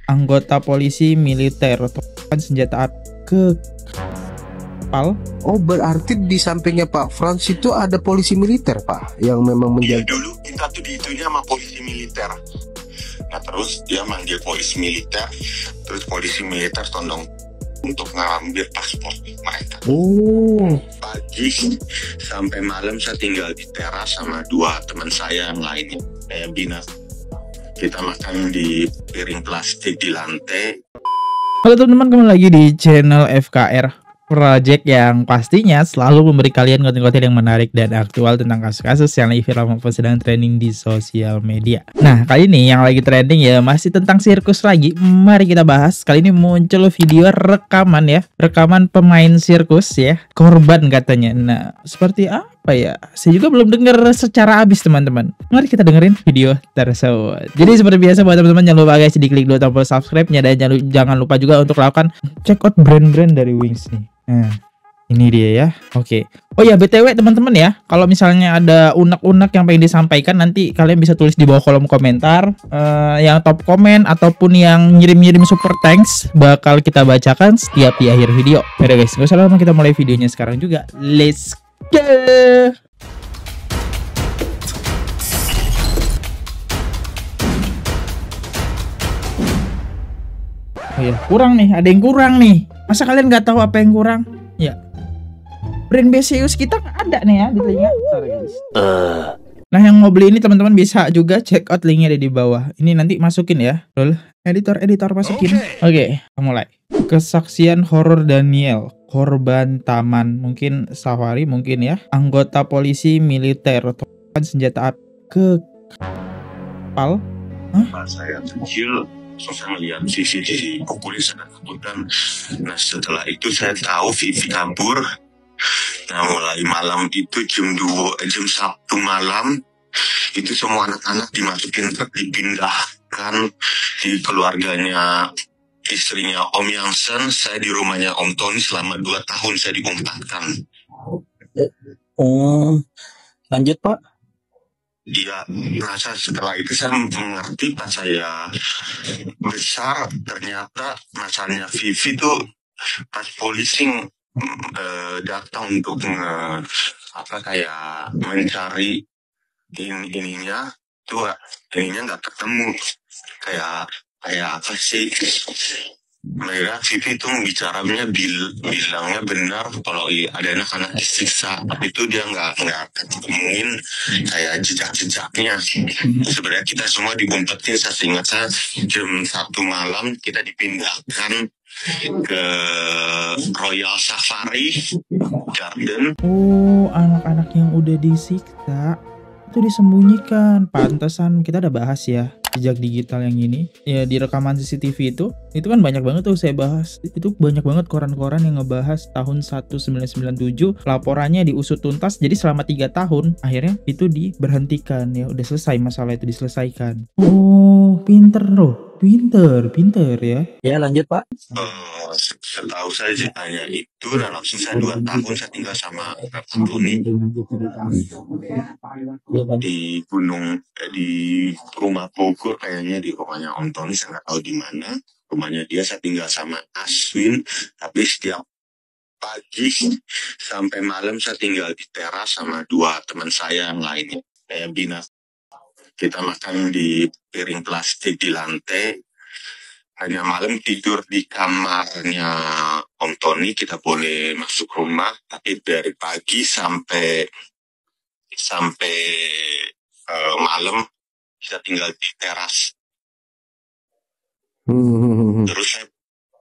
anggota polisi militer kan senjata api ke kapal. Oh, berarti di sampingnya Pak Frans itu ada polisi militer, Pak, yang memang Iya, menjaga. dulu kita tuh diitunya sama polisi militer. Nah terus dia manggil polisi militer, terus polisi militer tolong untuk ngambil paspor mereka. Oh, Pagi sampai malam saya tinggal di teras sama dua teman saya yang lainnya. Kayak binas. Kita makan di piring plastik di lantai. Halo teman-teman, kembali lagi di channel FKR Project yang pastinya selalu memberi kalian konten-konten yang menarik dan aktual tentang kasus-kasus yang lagi viral maupun sedang trending di sosial media. Nah, kali ini yang lagi trending ya masih tentang sirkus lagi. Mari kita bahas. Kali ini muncul video rekaman ya, rekaman pemain sirkus ya, korban katanya. Nah, seperti apa ya? Saya juga belum dengar secara habis teman-teman. Mari kita dengerin video tersebut. Jadi seperti biasa buat teman-teman jangan lupa guys diklik dulu tombol subscribe-nya dan jangan lupa juga untuk lakukan check out brand-brand dari Wings nih. Nah, ini dia ya. Oke. Oh ya, BTW teman-teman ya, kalau misalnya ada unek-unek yang pengen disampaikan nanti kalian bisa tulis di bawah kolom komentar. Yang top komen ataupun yang ngirim-ngirim super thanks bakal kita bacakan setiap di akhir video. Oke guys, gak usah lama, kita mulai videonya sekarang juga. Let's go. Oh ya, kurang nih, ada yang kurang nih. Masa kalian nggak tahu apa yang kurang? Ya, brand Beseus kita nggak ada nih ya di telinga. Sorry, guys. Nah, yang mau beli ini teman-teman bisa juga check out linknya ada di bawah. Ini nanti masukin ya, Lol. Editor masukin. Oke, mulai. Kesaksian horor Daniel, korban taman, mungkin safari mungkin ya. Anggota polisi militer kan senjata api ke kapal. Pas saya kecil, saya ngeliat Vivi dipukulin sangat ketakutan. Nah setelah itu saya tahu Vivi kabur. Nah mulai malam itu jam 1 malam itu semua anak-anak dimasukin truk, dipindahkan di keluarganya istrinya Om Yangsen. Saya di rumahnya Om Tony selama 2 tahun saya diumpatkan. Oh, lanjut Pak. Dia merasa setelah itu saya mengerti pas saya besar ternyata masalahnya Vivi tuh pas polisi datang untuk kayak mencari ininya nggak ketemu kayak apa sih mereka Vivi tuh bicaranya bilangnya benar kalau ada anak-anak disiksa itu dia nggak ketemuin kayak jejak-jejaknya. Sebenarnya kita semua diumpetin, saya ingat saya jam 1 malam kita dipindahkan ke Royal Safari Garden. Oh, anak-anak yang udah disiksa itu disembunyikan. Pantesan kita udah bahas ya jejak digital yang ini ya di rekaman CCTV itu kan banyak banget tuh saya bahas. Itu banyak banget koran-koran yang ngebahas tahun 1997 laporannya diusut tuntas, jadi selama 3 tahun akhirnya itu diberhentikan ya, udah selesai masalah itu diselesaikan. Oh, pinter loh, pinter ya. Ya lanjut Pak. Setahu saya ceritanya itu dan langsung saya 2 tahun saya tinggal sama Tony di di rumah Bogor, kayaknya di rumahnya Om Tony, saya nggak tahu di mana rumahnya dia. Saya tinggal sama Aswin, tapi setiap pagi sampai malam saya tinggal di teras sama 2 teman saya yang lainnya kayak binas. Kita makan di piring plastik di lantai. Hanya malam tidur di kamarnya Om Tony, kita boleh masuk rumah, tapi dari pagi sampai malam kita tinggal di teras.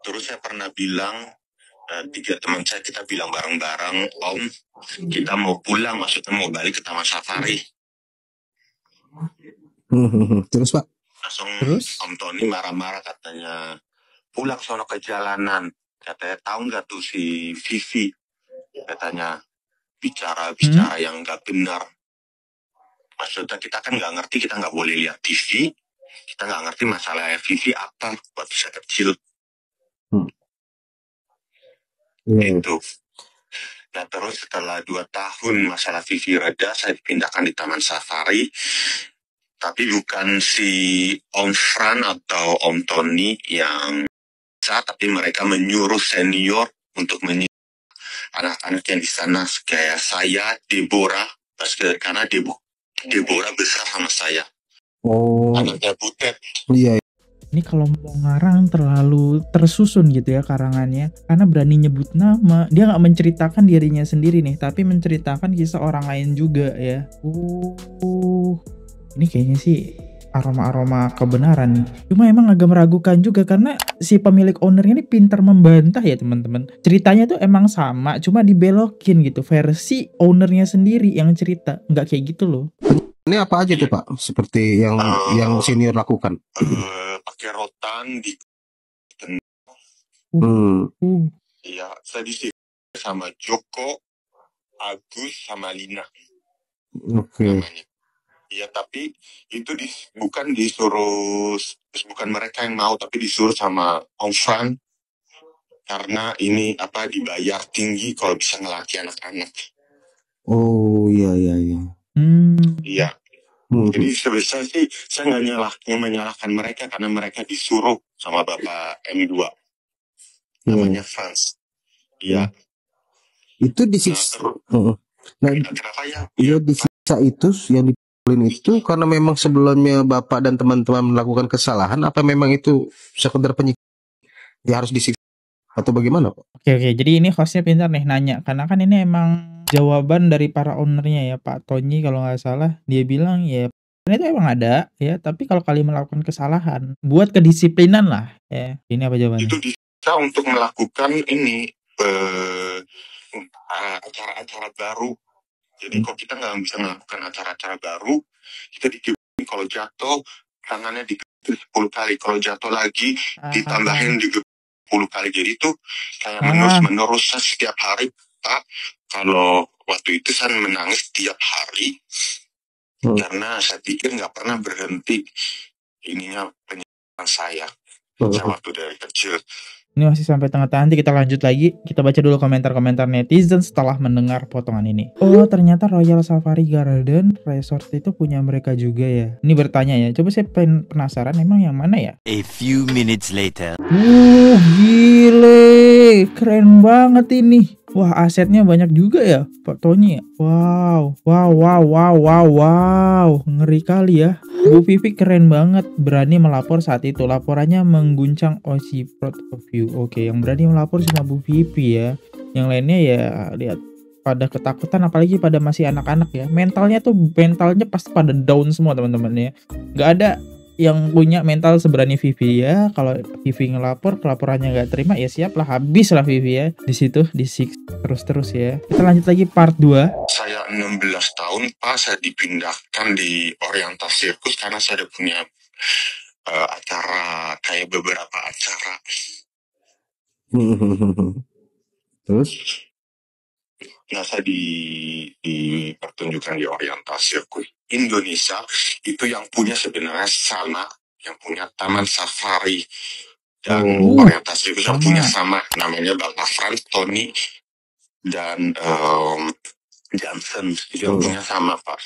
Terus saya pernah bilang 3 teman saya, kita bilang bareng-bareng, Om kita mau pulang, maksudnya mau balik ke Taman Safari. Terus Pak? Terus Om Tony marah-marah katanya, pulang sono ke jalanan. Katanya tahu nggak tuh si Vivi, katanya bicara yang nggak benar. Maksudnya kita kan nggak ngerti, kita nggak boleh lihat TV, kita nggak ngerti masalah Vivi apa waktu saya kecil. Itu. Nah terus setelah 2 tahun masalah Vivi reda, saya dipindahkan di Taman Safari. tapi bukan si Om Fran atau Om Tony yang tapi mereka menyuruh senior untuk anak-anak yang di sana kayak saya, Deborah, karena Deborah besar sama saya, anaknya Butet. Iya. Ini kalau mau ngarang terlalu tersusun gitu ya karangannya, karena berani nyebut nama. Dia nggak menceritakan dirinya sendiri nih, tapi menceritakan kisah orang lain juga ya. Ini kayaknya sih aroma-aroma kebenaran nih. Cuma emang agak meragukan juga karena si pemilik ownernya ini pintar membantah ya teman-teman. Ceritanya tuh emang sama, cuma dibelokin gitu. Versi ownernya sendiri yang cerita, nggak kayak gitu loh. Ini apa aja tuh Pak? Seperti yang senior lakukan. Pakai rotan di Iya, saya disini sama Joko, Agus, sama Lina. Namanya. Iya, tapi itu bukan mereka yang mau, tapi disuruh sama Om Fran karena ini dibayar tinggi kalau bisa ngelatih anak-anak. Oh iya. Iya. Jadi sebesar sih saya nggak menyalahkan mereka karena mereka disuruh sama Bapak M2 namanya Franz. Iya. Itu disiksa. Kenapa ya? Iya disiksa itu yang dipukulin itu karena memang sebelumnya Bapak dan teman-teman melakukan kesalahan, apa memang itu sekedar penyiksaan? Dia harus disiksa atau bagaimana Pak? Oke, jadi ini hostnya pintar nih nanya, karena kan ini emang jawaban dari para ownernya ya, Pak Tony kalau nggak salah. Dia bilang ya itu emang ada ya, tapi kalau kalian melakukan kesalahan buat kedisiplinan lah ya. Ini apa jawabannya? Itu bisa untuk melakukan ini acara-acara baru. Jadi kalau kita nggak bisa melakukan acara-acara baru, kita digebuk. Kalau jatuh tangannya digebuk 10 kali, kalau jatuh lagi ditambahin digebuk 10 kali. Jadi itu kayak menerus setiap hari Pak. Kalau waktu itu saya menangis tiap hari karena saya pikir nggak pernah berhenti ininya penyesalan saya waktu dari kecil. Ini masih sampai tengah-tengah, nanti kita lanjut lagi. Kita baca dulu komentar-komentar netizen setelah mendengar potongan ini. Oh, ternyata Royal Safari Garden Resort itu punya mereka juga ya. Ini bertanya ya, coba saya penasaran emang yang mana ya? A few minutes later. Gile, keren banget ini. Wah, asetnya banyak juga ya Pak Tony. Wow, ngeri kali ya. Bu Vivi keren banget, berani melapor saat itu. Laporannya mengguncang OC Proud of You. Oke, yang berani melapor cuma Bu Vivi ya. Yang lainnya ya lihat pada ketakutan, apalagi pada masih anak-anak ya. Mentalnya pasti pada down semua teman-teman ya. Nggak ada yang punya mental seberani Vivi ya. Kalau Vivi ngelapor, pelaporannya nggak terima ya siap lah, habis lah Vivi ya. Di situ terus ya. Kita lanjut lagi part 2. Saya 16 tahun Pak, saya dipindahkan di Oriental Circus karena saya ada punya acara, kayak beberapa acara. Terus? Nah, saya dipertunjukkan di Oriental Circus. Indonesia itu yang punya sebenarnya sama, yang punya Taman Safari dan Oriental Circus yang punya sama, namanya Bapak Franz, Tony dan Johnson, itu yang punya sama Pak.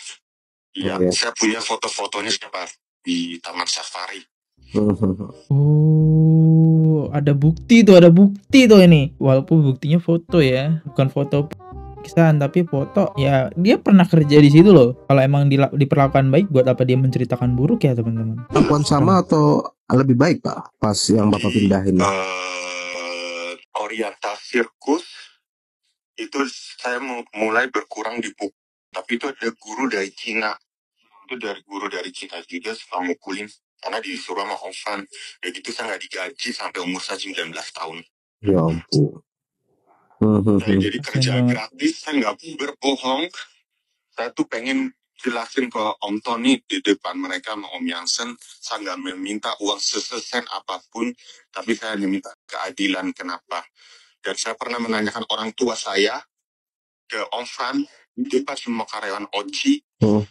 Iya, saya punya foto-fotonya siapa di Taman Safari. Oh, ada bukti tuh ini. Walaupun buktinya foto ya, bukan foto pemeriksaan tapi foto ya. Dia pernah kerja di situ loh. Kalau emang diperlakukan baik, buat apa dia menceritakan buruk ya teman-teman? Perlakuan sama atau lebih baik Pak pas yang Bapak pindahin? Oriental Circus itu saya mulai berkurang di buku, tapi itu ada guru dari Cina. Itu guru dari Cina juga suka mukulin karena disuruh sama Om Fran. Ya gitu, saya nggak digaji sampai umur saya 19 tahun. Ya ampun. Jadi kerja gratis, saya nggak berbohong. Saya tuh pengen jelasin ke Om Tony di depan mereka sama Om Jansen, saya nggak meminta uang sesesen apapun, tapi saya meminta keadilan. Kenapa? Dan saya pernah menanyakan orang tua saya ke Om Fran di depan semua karyawan Oci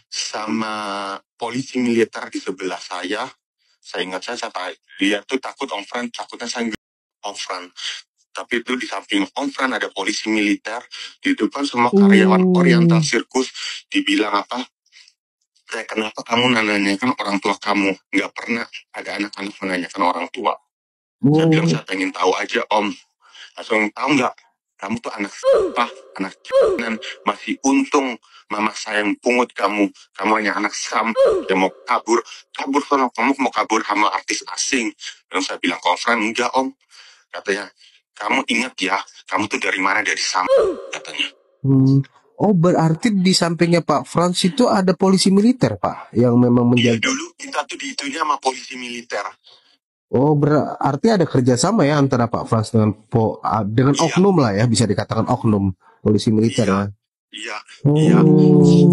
sama polisi militer di sebelah saya. Saya ingat dia tuh takut Om Fran, takutnya saya nggak Om Fran. Tapi itu di samping Om Fran ada polisi militer di depan semua karyawan Oriental Circus. Dibilang apa? kenapa kamu menanyakan orang tua kamu? Nggak pernah ada anak-anak menanyakan orang tua. Saya bilang saya pengen tahu aja om. Langsung tahu nggak? Kamu tuh anak apa? Anak c***an. Masih untung mama saya yang pungut kamu. Kamu hanya anak yang mau kabur. Kabur kalau kamu mau kabur sama artis asing. Dan saya bilang konfren enggak om. Katanya kamu ingat ya, kamu tuh dari mana? Dari katanya. Oh, berarti di sampingnya Pak Frans itu ada polisi militer, Pak, yang memang Iya menjaga. dulu kita tuh diitunya sama polisi militer. Oh, berarti ada kerjasama ya antara Pak Frans dengan dengan Iya. oknum lah ya, bisa dikatakan oknum polisi militer Iya. ya. Iya. Iya.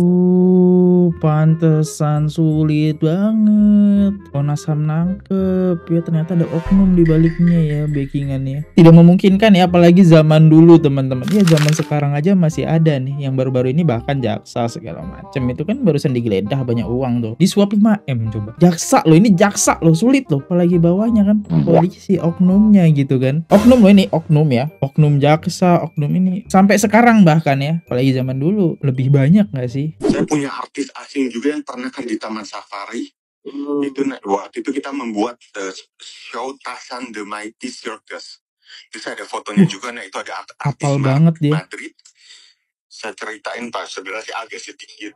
Pantesan sulit banget Komnas HAM nangkep ya, ternyata ada oknum di baliknya ya, backingannya. Tidak memungkinkan ya, apalagi zaman dulu teman-teman. Ya zaman sekarang aja masih ada nih, yang baru-baru ini bahkan jaksa segala macam itu kan barusan digeledah banyak uang tuh, disuap 5M coba. Jaksa loh, ini jaksa loh, sulit loh, apalagi bawahnya kan polisi oknumnya gitu kan. Oknum loh ini, oknum ya, oknum jaksa, oknum ini sampai sekarang bahkan ya, apalagi zaman dulu lebih banyak nggak sih? Saya punya artis asing juga yang pernah kan di Taman Safari. Itu waktu itu kita membuat show Tarzan the Mighty Circus. Itu saya ada fotonya juga. Nah itu ada artis Apal banget dia. Madrid. Saya ceritain Pak, sebenarnya agak sedikit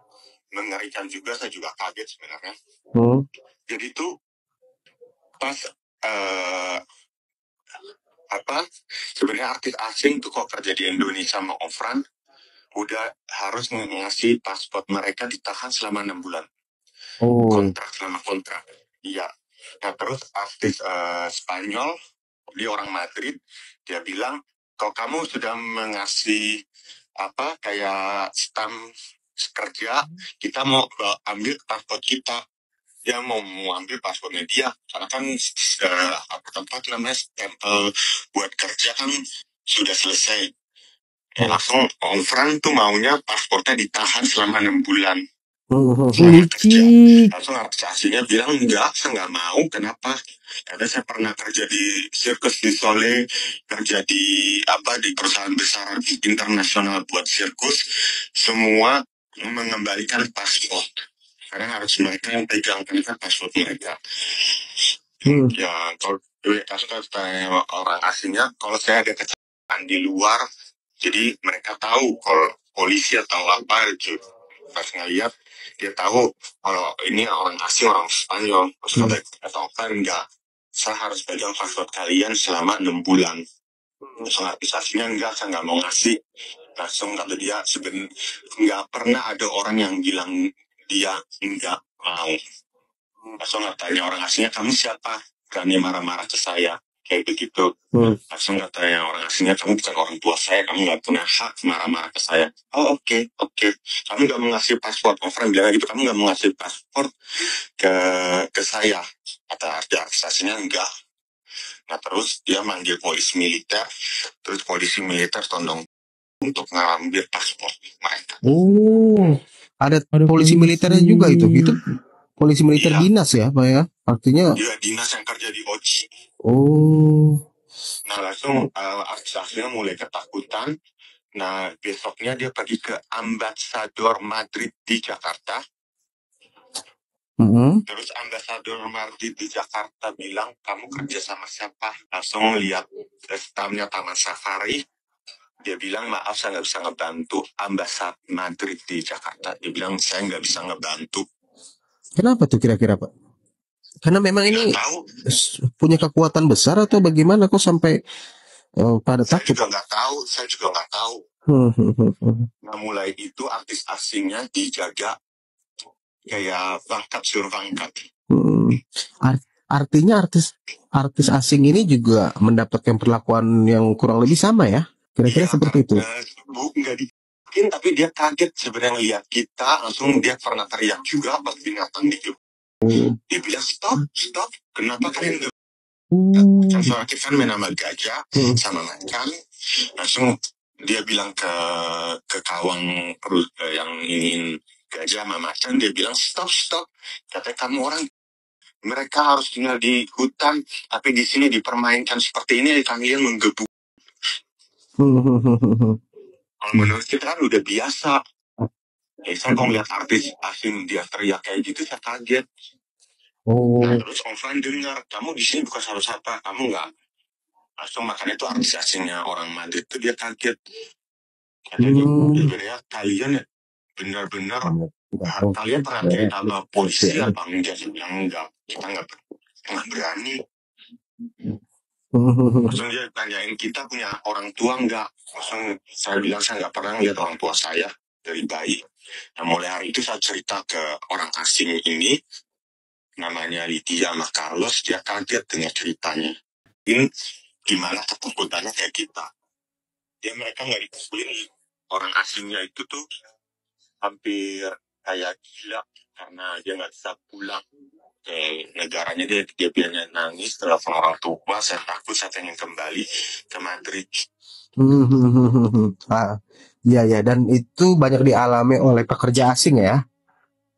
mengerikan juga. Saya juga kaget sebenarnya. Jadi itu pas sebenarnya artis asing tuh kok kerja di Indonesia sama Ofran udah harus ngasih paspor mereka ditahan selama 6 bulan. Selama kontrak. Iya. Nah terus artis Spanyol, dia orang Madrid, dia bilang kalau kamu sudah mengasih kayak stamp kerja, kita mau ambil paspor kita. Dia mau ambil paspornya dia, karena kan tempat namanya stempel buat kerja kan sudah selesai. Langsung Ofran tuh maunya paspornya ditahan selama 6 bulan. Langsung artis aslinya bilang enggak, saya nggak mau. Kenapa? Karena saya pernah kerja di sirkus di Sole, kerja di perusahaan besar internasional buat sirkus, semua mengembalikan paspor. Karena harus mereka yang pegang paspor mereka. Ya kalau kasus orang asingnya, kalau saya ada kecelakaan di luar, jadi mereka tahu kalau polisi atau apa itu pas ngeliat dia tahu kalau ini orang asing, orang Spanyol. Terus kata kan enggak, saya harus pegang paspor kalian selama 6 bulan. Terus artisasinya enggak, saya nggak mau ngasih. Langsung kata dia sebenarnya nggak pernah ada orang yang bilang dia enggak mau. Langsung tanya orang asingnya, kamu siapa? Berani marah-marah ke saya kayak begitu. Langsung katanya orang asingnya, kamu bukan orang tua saya, kamu nggak punya hak marah-marah ke saya. Oh oke. Kamu nggak mau ngasih paspor. Ofran bilang gitu, kamu nggak mau ngasih paspor ke saya. Kata artis aslinya enggak. Nah terus dia manggil polisi militer, terus polisi militer tondong untuk ngambil paspor mereka. Ada polisi militernya juga itu polisi militer dinas ya Pak ya, artinya. Iya, dinas yang kerja di OJI. Nah langsung artis aslinya mulai ketakutan. Nah besoknya dia pergi ke ambasador Madrid di Jakarta. Terus ambasador Madrid di Jakarta bilang, kamu kerja sama siapa? Langsung lihat stampnya Taman Safari. Dia bilang, maaf saya nggak bisa ngebantu ambasador Madrid di Jakarta. Dia bilang, saya nggak bisa ngebantu. Kenapa tuh kira-kira Pak? Karena memang ini punya kekuatan besar atau bagaimana kok sampai pada takut? Saya juga nggak tahu. Nah mulai itu artis asingnya dijaga kayak pangkat sur pangkat. Artinya artis asing ini juga mendapatkan perlakuan yang kurang lebih sama ya? Kira-kira seperti itu. Nggak dibikin, tapi dia kaget sebenarnya lihat kita, langsung dia pernah teriak juga pas binatang di dia bilang stop, kenapa kalian nggak? Kan soalnya kita kan main sama gajah sama macan, langsung dia bilang ke kawang yang ingin gajah sama macan, dia bilang stop, katanya kamu orang, mereka harus tinggal di hutan, tapi di sini dipermainkan seperti ini, kalian menggebu. Kalau menurut kita kan udah biasa. Saya kok ngeliat artis asing dia teriak kayak gitu, saya kaget. Oh. Nah, terus Om Fran dengar, kamu di sini bukan salah siapa, kamu nggak. Langsung makanya itu artis asingnya orang Madrid tuh dia kaget. Katanya, ya kalian ya benar-benar kalian pernah cerita sama polisi apa enggak? Yang enggak, kita nggak berani. Langsung dia tanyain, kita punya orang tua nggak? Langsung saya bilang saya nggak pernah lihat orang tua saya dari bayi. Nah, mulai hari itu saya cerita ke orang asing ini, namanya Lydia sama Carlos, dia kaget dengan ceritanya. Ini gimana ketakutannya kayak kita. Ya mereka nggak dipukulin, orang asingnya itu tuh hampir kayak gila karena dia nggak bisa pulang ke negaranya. Dia biasanya nangis, telepon orang tua, saya takut, saya ingin kembali ke Madrid. Iya, dan itu banyak dialami oleh pekerja asing ya.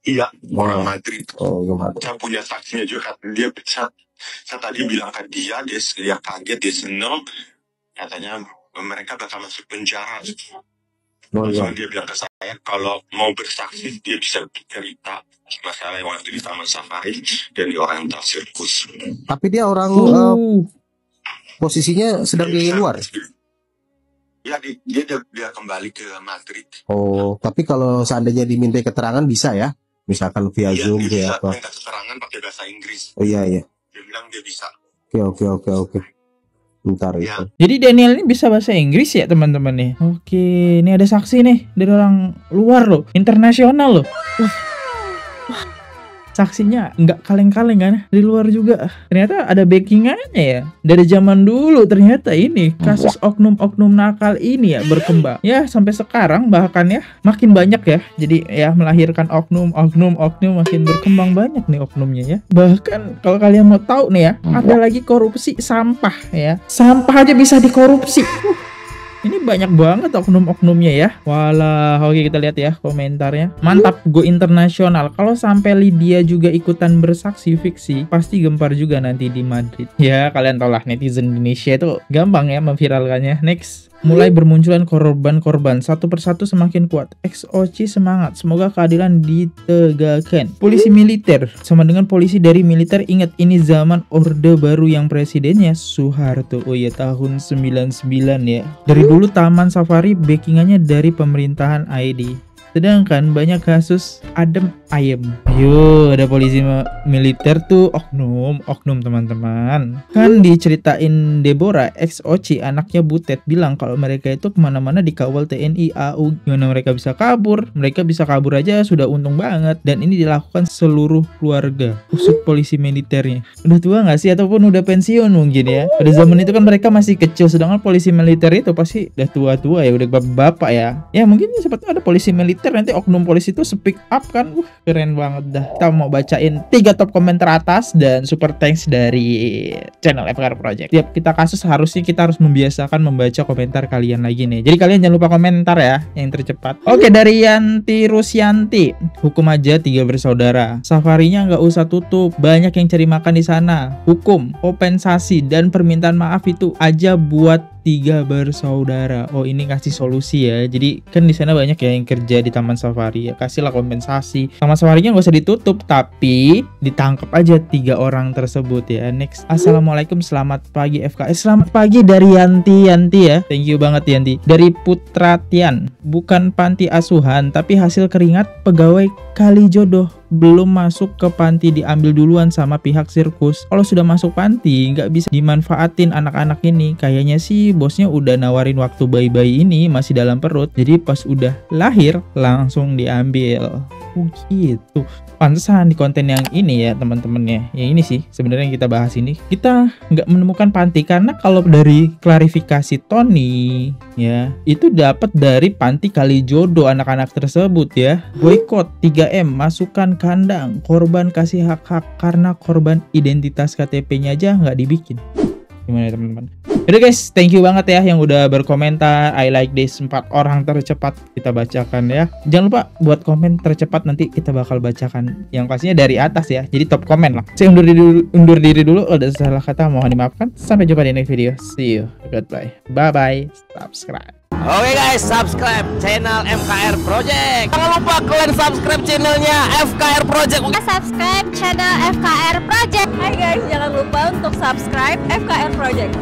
Iya, orang Madrid. Gimana? Saya punya saksinya juga. Dia saya tadi bilang ke dia kaget, dia senang. Katanya mereka bakal masuk penjara. Langsung dia bilang ke saya, kalau mau bersaksi dia bisa cerita masalah yang waktu di Taman Safari dan di Oriental Circus. Tapi dia orang posisinya sedang di luar. Ya, dia kembali ke Madrid. Tapi kalau seandainya diminta keterangan bisa ya? Misalkan via Zoom dia via apa? Minta keterangan pakai bahasa Inggris. Iya. Dia bilang dia bisa. Oke. Bentar ya. itu. Jadi Daniel ini bisa bahasa Inggris ya teman-teman nih. Oke, ini ada saksi nih dari orang luar loh, internasional loh. Saksinya nggak kaleng-kaleng kan, dari luar juga. Ternyata ada backingannya ya. Dari zaman dulu ternyata ini kasus oknum-oknum nakal ini ya berkembang. Ya sampai sekarang bahkan ya makin banyak ya. Jadi ya melahirkan oknum makin berkembang banyak nih oknumnya ya. Bahkan kalau kalian mau tahu nih ya, ada lagi korupsi sampah ya. Sampah aja bisa dikorupsi. Ini banyak banget oknum-oknumnya ya. Walah, oke kita lihat ya komentarnya. Mantap, go internasional. Kalau sampai Lydia juga ikutan bersaksi fiksi, pasti gempar juga nanti di Madrid. Ya, kalian tau lah netizen Indonesia itu gampang ya memviralkannya. Next. Mulai bermunculan korban-korban, satu persatu semakin kuat. XOC semangat, semoga keadilan ditegakkan. Polisi militer, sama dengan polisi dari militer. Ingat, ini zaman Orde Baru yang presidennya Soeharto. Oh iya, tahun 99 ya. Dari dulu Taman Safari backingannya dari pemerintahan ID. Sedangkan banyak kasus adem ayem. Yo, ada polisi militer tuh oknum teman-teman. Kan diceritain Deborah, XOC anaknya Butet, bilang kalau mereka itu kemana-mana dikawal TNI AU. Gimana mereka bisa kabur? Mereka bisa kabur aja sudah untung banget. Dan ini dilakukan seluruh keluarga. Usut polisi militernya. Udah tua gak sih? Ataupun udah pensiun mungkin ya. Pada zaman itu kan mereka masih kecil. Sedangkan polisi militer itu pasti udah tua-tua ya. Udah bapak-bapak ya. Ya mungkin siapa tahu ada polisi militer nanti oknum polisi itu speak up kan. Keren banget dah. Kita mau bacain 3 top komentar atas dan super thanks dari channel FKR Project. Tiap kita kasus harusnya kita harus membiasakan membaca komentar kalian lagi nih. Jadi kalian jangan lupa komentar ya yang tercepat. Oke, dari Yanti Rusyanti, hukum aja 3 bersaudara. Safarinya nggak usah tutup, banyak yang cari makan di sana. Hukum, kompensasi dan permintaan maaf itu aja buat 3 bersaudara. Oh, ini kasih solusi ya. Jadi kan di sana banyak ya yang kerja di Taman Safari ya. Kasihlah kompensasi. Taman Safarinya nggak usah ditutup, tapi ditangkap aja 3 orang tersebut ya. Next. Assalamualaikum, selamat pagi FKS. Selamat pagi dari Yanti ya. Thank you banget Yanti. Dari Putratian, bukan panti asuhan tapi hasil keringat pegawai kali jodoh. Belum masuk ke panti diambil duluan sama pihak sirkus. Kalau sudah masuk panti nggak bisa dimanfaatin anak-anak ini. Kayaknya sih bosnya udah nawarin waktu bayi-bayi ini masih dalam perut. Jadi pas udah lahir langsung diambil. Oh gitu. Pantesan di konten yang ini ya teman-temannya. Ya ini sih sebenarnya yang kita bahas ini. Kita nggak menemukan panti karena kalau dari klarifikasi Tony ya itu dapat dari panti kali jodoh anak-anak tersebut ya. Boykot 3M, masukkan kandang, korban kasih hak-hak karena korban identitas KTP-nya aja nggak dibikin. Gimana ya teman-teman? Yaudah guys, thank you banget ya yang udah berkomentar. I like this 4 orang tercepat kita bacakan ya. Jangan lupa buat komen tercepat, nanti kita bakal bacakan yang pastinya dari atas ya. Jadi top komen lah. Saya undur diri dulu. Udah salah kata mohon dimaafkan. Sampai jumpa di next video. See you. Goodbye. Bye bye. Subscribe. Oke guys, subscribe channel FKR Project. Jangan lupa kalian subscribe channelnya FKR Project. Subscribe channel FKR Project. Hai guys, jangan lupa untuk subscribe FKR Project.